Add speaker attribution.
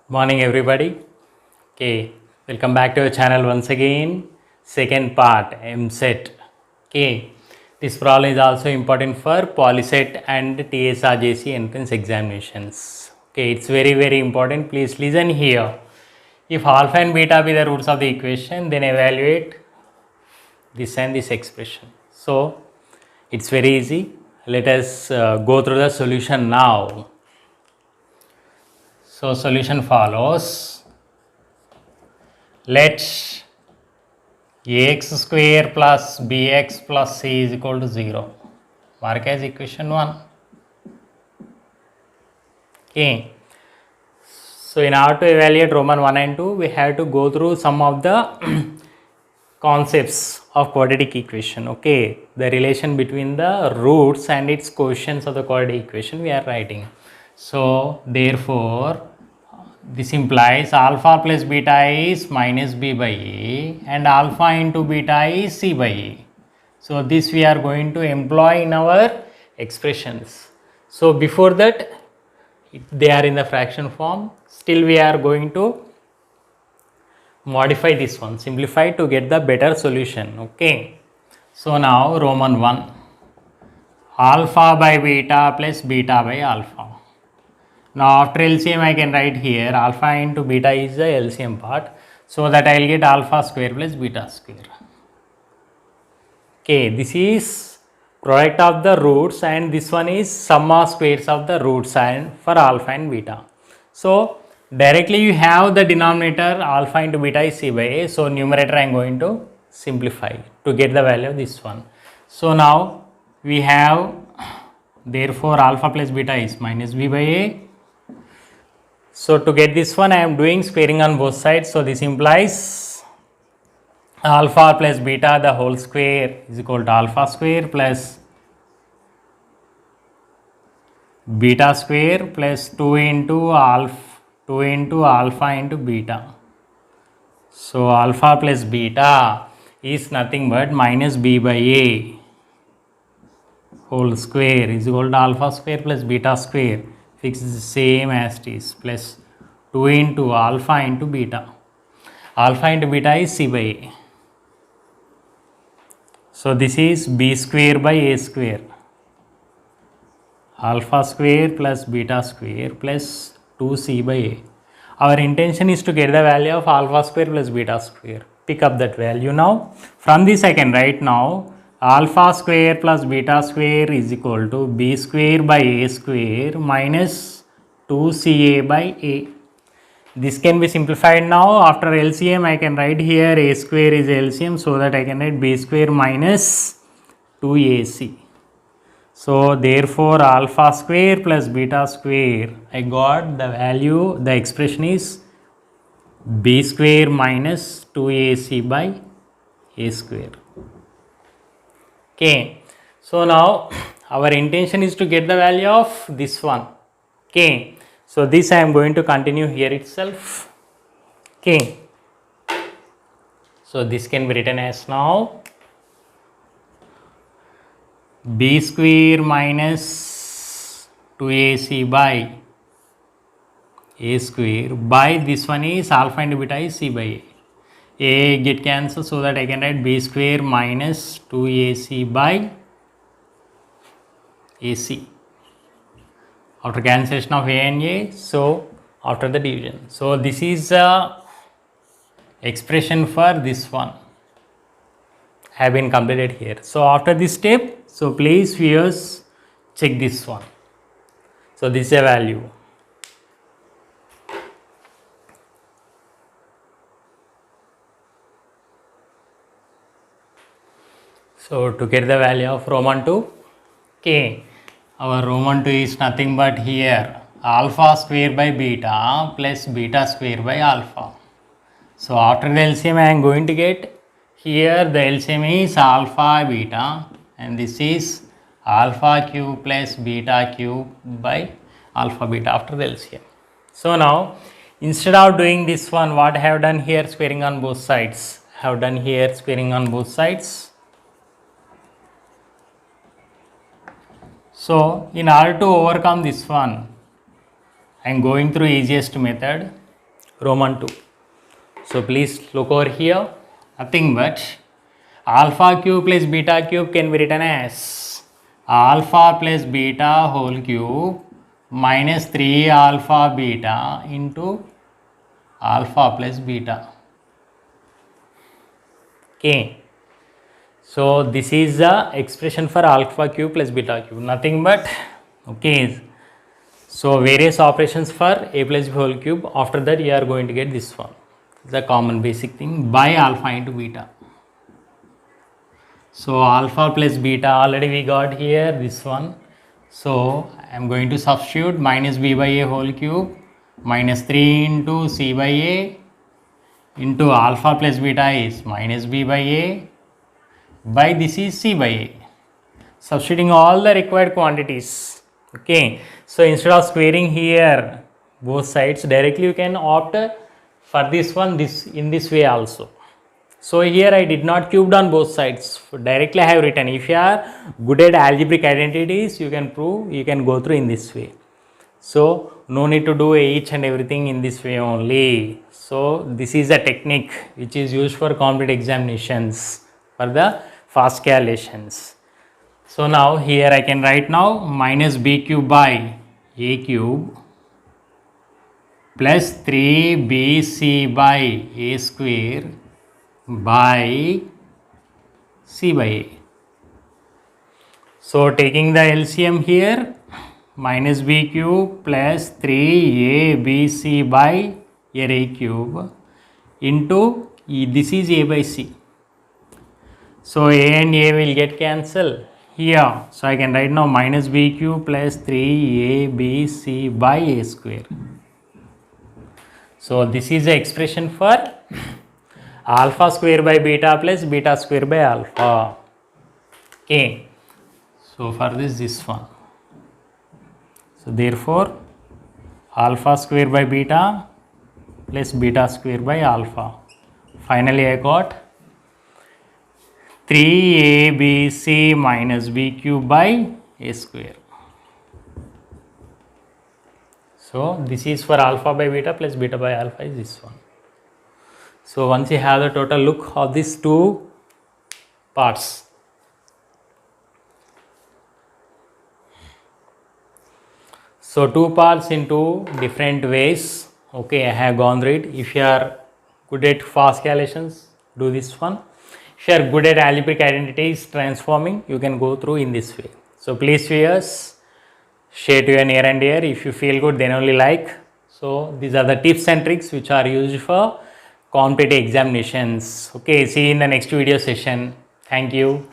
Speaker 1: Morning everybody. Okay, welcome back to our channel once again. Second part MSET. Okay, this problem is also important for PolySet and TSRJC entrance examinations. Okay, it's very important. Please listen here. If alpha and beta be the roots of the equation, then evaluate this and this expression. So it's very easy. Let us go through the solution now. So solution follows. Let ax square plus bx plus c is equal to 0. Mark as equation 1. Okay. So in order to evaluate Roman 1 and 2, we have to go through some of the concepts of quadratic equation. Okay. The relation between the roots and its quotients of the quadratic equation we are writing. So therefore, this implies alpha plus beta is minus b by a and alpha into beta is c by a. So this we are going to employ in our expressions. So before that, they are in the fraction form. Still we are going to modify this one, simplify to get the better solution. Okay. So now Roman 1, alpha by beta plus beta by alpha. Now after LCM I can write here alpha into beta is the LCM part, so that I will get alpha square plus beta square. Okay, this is product of the roots and this one is sum of squares of the roots and for alpha and beta. So directly you have the denominator alpha into beta is c by a, so numerator I am going to simplify to get the value of this one. So now we have therefore alpha plus beta is minus b by a. So to get this one I am doing squaring on both sides. So this implies alpha plus beta the whole square is equal to alpha square plus beta square plus 2 into alpha into beta. So alpha plus beta is nothing but minus b by a whole square is equal to alpha square plus beta square. Fix the same as it is plus 2 into alpha into beta. Alpha into beta is c by a. So this is b square by a square. Alpha square plus beta square plus 2c by a. Our intention is to get the value of alpha square plus beta square. Pick up that value now. From this I can write now alpha square plus beta square is equal to b square by a square minus 2ca by a. This can be simplified now. After LCM I can write here a square is LCM, so that I can write b square minus 2ac. So therefore alpha square plus beta square, I got the value, the expression is b square minus 2ac by a square. Okay, so now our intention is to get the value of this one. Okay, so this I am going to continue here itself. Okay, so this can be written as now b square minus 2ac by a square by this one is alpha into beta is c by a get cancelled, so that I can write b square minus 2ac by ac after cancellation of a and a, so after the division. So this is the expression for this one have been completed here. So after this step, so please viewers check this one. So this is a value. So to get the value of Roman 2, okay, our Roman 2 is nothing but here alpha square by beta plus beta square by alpha. So after the LCM I am going to get here the LCM is alpha beta and this is alpha cube plus beta cube by alpha beta after the LCM. So now instead of doing this one, what I have done here squaring on both sides. I have done here squaring on both sides. So in order to overcome this one, I am going through easiest method. Roman 2. So please look over here. Nothing but alpha cube plus beta cube can be written as alpha plus beta whole cube minus 3 alpha beta into alpha plus beta. Okay. So this is the expression for alpha cube plus beta cube. Nothing but, okay. So various operations for a plus b whole cube. After that you are going to get this one. The common basic thing by alpha into beta. So alpha plus beta already we got here this one. So I am going to substitute minus b by a whole cube minus 3 into c by a into alpha plus beta is minus b by a by this is c by a. Substituting all the required quantities. Okay. So instead of squaring here both sides directly, you can opt for this one in this way also. So here I did not cubed on both sides. Directly I have written. If you are good at algebraic identities, you can prove, you can go through in this way. So no need to do each and everything in this way only. So this is a technique which is used for competitive examinations for the fast calculations. So now here I can write now minus b cube by a cube plus 3bc by a square by c by a. So taking the LCM here, minus b cube plus 3abc by a cube into this is a by c. So a and a will get cancelled here. So I can write now minus b cube plus 3abc by a square. So this is the expression for alpha square by beta plus beta square by alpha. Okay. So for this one. So therefore alpha square by beta plus beta square by alpha. Finally I got 3abc minus b cube by a square. So this is for alpha by beta plus beta by alpha is this one. So once you have the total look of these two parts. So two parts into different ways. Okay, I have gone through it. If you are good at fast calculations, do this one. If you are good at algebraic identities transforming, you can go through in this way. So please viewers, share to your near and dear. If you feel good, then only like. So these are the tips and tricks which are used for competitive examinations. Okay, see you in the next video session. Thank you.